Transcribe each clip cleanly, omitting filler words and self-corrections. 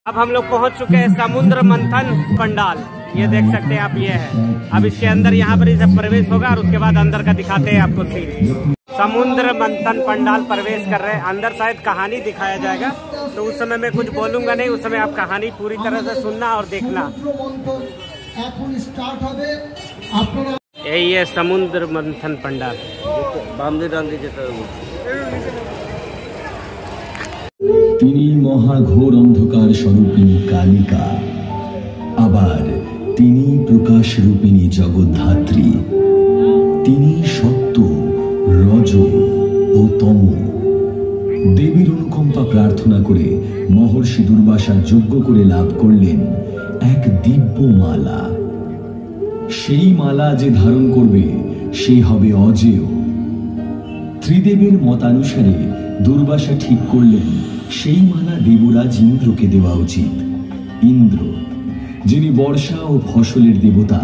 अब हम लोग पहुंच चुके हैं समुद्र मंथन पंडाल। ये देख सकते हैं आप, ये है। अब इसके अंदर यहाँ पर इसे प्रवेश होगा और उसके बाद अंदर का दिखाते हैं आपको सीन। समुद्र मंथन पंडाल प्रवेश कर रहे हैं अंदर। शायद कहानी दिखाया जाएगा, तो उस समय मैं कुछ बोलूंगा नहीं। उस समय आप कहानी पूरी तरह से सुनना और देखना। यही है समुद्र मंथन पंडाल। তিনি মহাঘোর অন্ধকার স্বরূপিণী কালিকা, আবার তিনি প্রকাশ রূপিণী জগদ্ধাত্রী। তিনি সত্য, রজ ও তম। দেবীর অনুকম্পা প্রার্থনা করে মহর্ষি দুর্বাসা যজ্ঞ করে লাভ করলেন এক দিব্য মালা। সেই মালা যে ধারণ করবে সে হবে অজেয়। ত্রিদেবের মতানুসারে দুর্বাসা ঠিক করলেন সেই মালা দেবরাজ ইন্দ্রকে দেওয়া উচিত। ইন্দ্র, যিনি বর্ষা ও ফসলের দেবতা,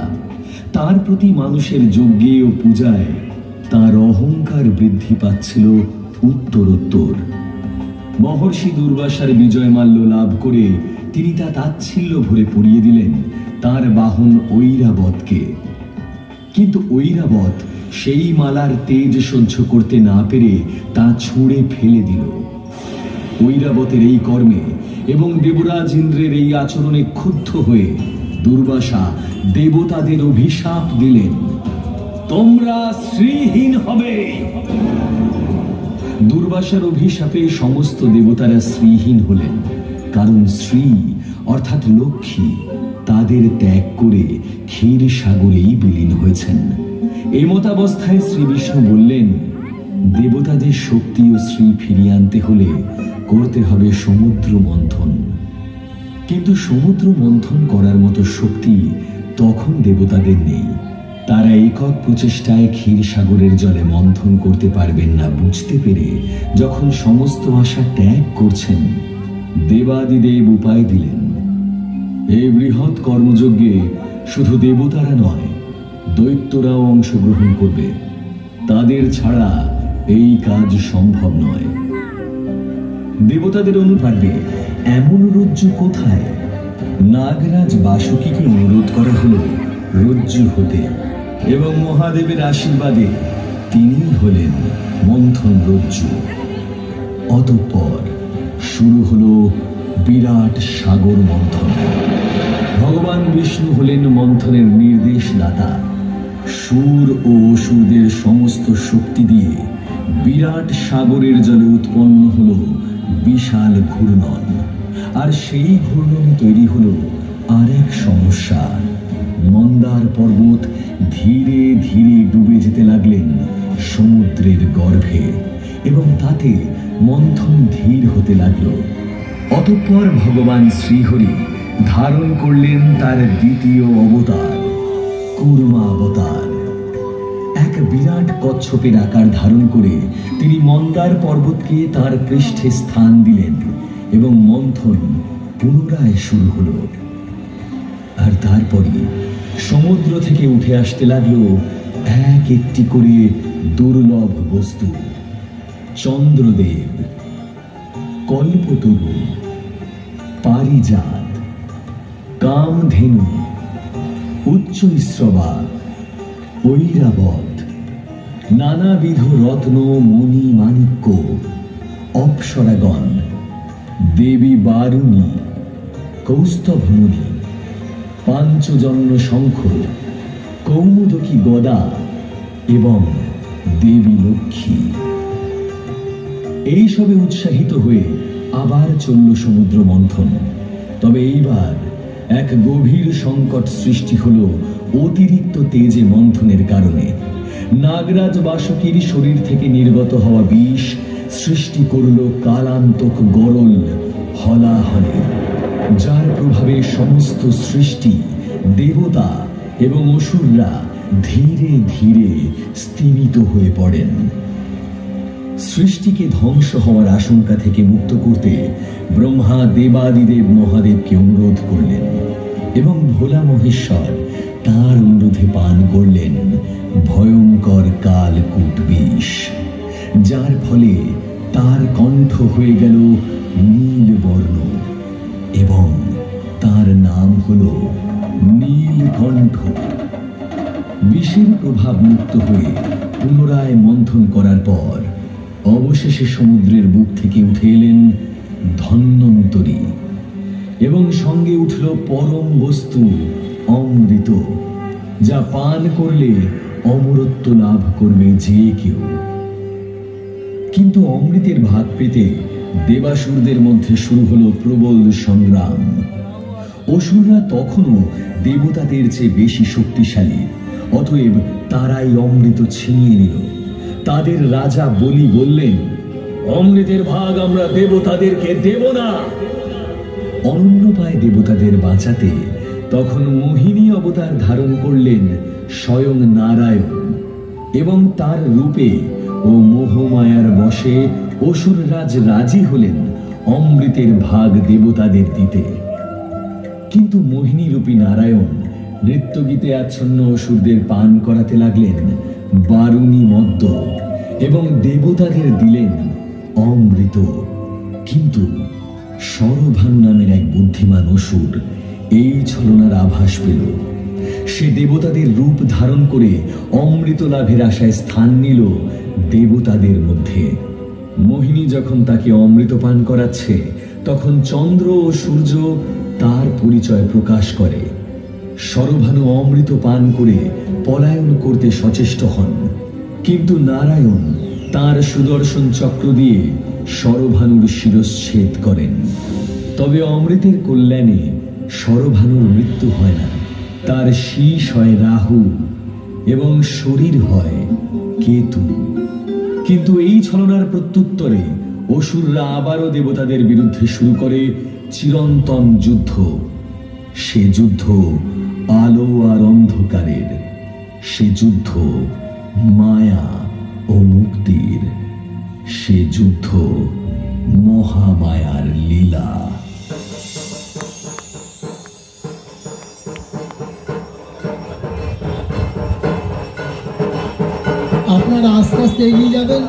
তার প্রতি মানুষের যজ্ঞে ও পূজায় তার অহংকার বৃদ্ধি পাচ্ছিল উত্তরোত্তর। মহর্ষি দুর্বাসার বিজয় মাল্য লাভ করে তিনি তা তাচ্ছিল্য ভরে পরিয়ে দিলেন তার বাহন ঐরাবতকে। কিন্তু ঐরাবত সেই মালার তেজ সহ্য করতে না পেরে তা ছুঁড়ে ফেলে দিল। ঐরাবতের এই কর্মে এবং দেবরাজ ইন্দ্রের এই আচরণে ক্ষুব্ধ হয়ে দুর্বাসা দেবতাদের অভিশাপ দিলেন, তোমরা শ্রীহীন হবে। দুর্বাসার অভিশাপে সমস্ত দেবতারা শ্রীহীন হলেন, কারণ শ্রী অর্থাৎ লক্ষ্মী তাদের ত্যাগ করে ক্ষীর সাগরেই বিলীন হয়েছেন। এই মতাবস্থায় শ্রী বিষ্ণু বললেন, দেবতাদের শক্তি ও শ্রী ফিরিয়ে আনতে হলে করতে হবে সমুদ্র মন্থন। কিন্তু সমুদ্র মন্থন করার মতো শক্তি তখন দেবতাদের নেই। তারা একক প্রচেষ্টায় ক্ষীর সাগরের জলে মন্থন করতে পারবেন না বুঝতে পেরে যখন সমস্ত আশা ত্যাগ করছেন, দেবাদিদেব উপায় দিলেন, এই বৃহৎ কর্মযজ্ঞে শুধু দেবতারা নয়, দৈত্যরাও অংশগ্রহণ করবে। তাদের ছাড়া এই কাজ সম্ভব নয়। দেবতাদের অনুপার্বে এমন রজ্জু কোথায়? নাগরাজ বাসুকীকে অনুরোধ করা হলো রজ্জু হতে, এবং মহাদেবের আশীর্বাদে তিনি হলেন মন্থন রজ্জু। অতঃপর শুরু হলো বিরাট সাগর মন্থন। ভগবান বিষ্ণু হলেন মন্থনের নির্দেশদাতা। সুর ও অসুরদের সমস্ত শক্তি দিয়ে বিরাট সাগরের জলে উৎপন্ন হলো বিশাল ঘূর্ণন। আর সেই ঘূর্ণনে তৈরি হলো আর এক সমস্যা। মন্দার পর্বত ধীরে ধীরে ডুবে যেতে লাগলেন সমুদ্রের গর্ভে, এবং তাতে মন্থন ধীর হতে লাগলো। অতঃপর ভগবান শ্রীহরি ধারণ করলেন তার দ্বিতীয় অবতার, কুর্মা অবতার। এক বিরাট কচ্ছপের আকার ধারণ করে তিনি মন্দার পর্বতকে তার পৃষ্ঠে স্থান দিলেন, এবং মন্থন পুনরায় শুরু হলো। আর তারপরে সমুদ্র থেকে উঠে আসতে লাগলো এক একটি করে দুর্লভ বস্তু। চন্দ্রদেব, কল্পতরু, পারিজাত, কামধেনু, উচ্চৈশ্রবা, ঐরাবত, নানাবিধ রত্ন, মণি, মাণিক্য, অপ্সরাগণ, দেবী বারুণী, কৌস্তভমণি, পাঞ্চজন্য শঙ্খ, কৌমুদকী গদা এবং দেবী লক্ষ্মী। এইসবে উৎসাহিত হয়ে আবার চলল সমুদ্র মন্থন। তবে এইবার এক গভীর সংকট সৃষ্টি হলো অতিরিক্ত তেজে মন্থনের কারণে। নাগরাজ বাসুকীর শরীর থেকে নির্গত হওয়া বিষ সৃষ্টি করল কালান্তক গরল হলাহলে, যার প্রভাবে সমস্ত সৃষ্টি, দেবতা এবং অসুররা ধীরে ধীরে স্তিমিত হয়ে পড়েন। সৃষ্টিকে ধ্বংস হওয়ার আশঙ্কা থেকে মুক্ত করতে ব্রহ্মা দেবাদিদেব মহাদেবকে অনুরোধ করলেন, এবং ভোলা মহেশ্বর তার অনুরোধে পান করলেন ভয়ঙ্কর কালকূট বিষ, যার ফলে তার কণ্ঠ হয়ে গেল নীল বর্ণ। এবং তার নাম হলো নীলকণ্ঠ। বিষের প্রভাব মুক্ত হয়ে পুনরায় মন্থন করার পর অবশেষে সমুদ্রের বুক থেকে উঠে এলেন ধন্বন্তরী, এবং সঙ্গে উঠল পরম বস্তু অমৃত, যা পান করলে অমরত্ব লাভ করবে যে কেউ। কিন্তু অমৃতের ভাগ পেতে দেবাসুরদের মধ্যে শুরু হলো প্রবল সংগ্রাম। অসুররা তখনও দেবতাদের চেয়ে বেশি শক্তিশালী, অতএব তারাই অমৃত ছিনিয়ে নিল। তাদের রাজা বলি বললেন, অমৃতের ভাগ আমরা দেবতাদেরকে দেব না। অনন্য পায় দেবতাদের বাঁচাতে তখন মোহিনী অবতার ধারণ করলেন স্বয়ং নারায়ণ, এবং তার রূপে ও মোহমায়ার বশে অসুররাজ রাজি হলেন অমৃতের ভাগ দেবতাদের দিতে। কিন্তু মোহিনী রূপী নারায়ণ নৃত্যগীতে আচ্ছন্ন অসুরদের পান করাতে লাগলেন বারুণী মদ্য, এবং দেবতাদের দিলেন অমৃত। কিন্তু সরভানু নামের এক বুদ্ধিমান অসুর এই ছলনার আভাস পেল। সে দেবতাদের রূপ ধারণ করে অমৃত লাভের আশায় স্থান নিল দেবতাদের মধ্যে। মোহিনী যখন তাকে অমৃত পান করাচ্ছে, তখন চন্দ্র ও সূর্য তার পরিচয় প্রকাশ করে। সরভানু অমৃত পান করে পলায়ন করতে সচেষ্ট হন, কিন্তু নারায়ণ তার সুদর্শন চক্র দিয়ে সরভানুর শিরচ্ছেদ করেন। তবে অমৃতের কল্যাণে সরভানুর মৃত্যু হয় না, তার শীষ হয় রাহু এবং শরীর হয় কেতু। কিন্তু এই ছলনার প্রত্যুত্তরে অসুররা আবারও দেবতাদের বিরুদ্ধে শুরু করে চিরন্তন যুদ্ধ। সে যুদ্ধ আলো আর অন্ধকারের, সে যুদ্ধ মায়া ও মুক্তির, সে যুদ্ধ মহামায়ার লীলা। আপনারা আস্তে আস্তে এগিয়ে যাবেন।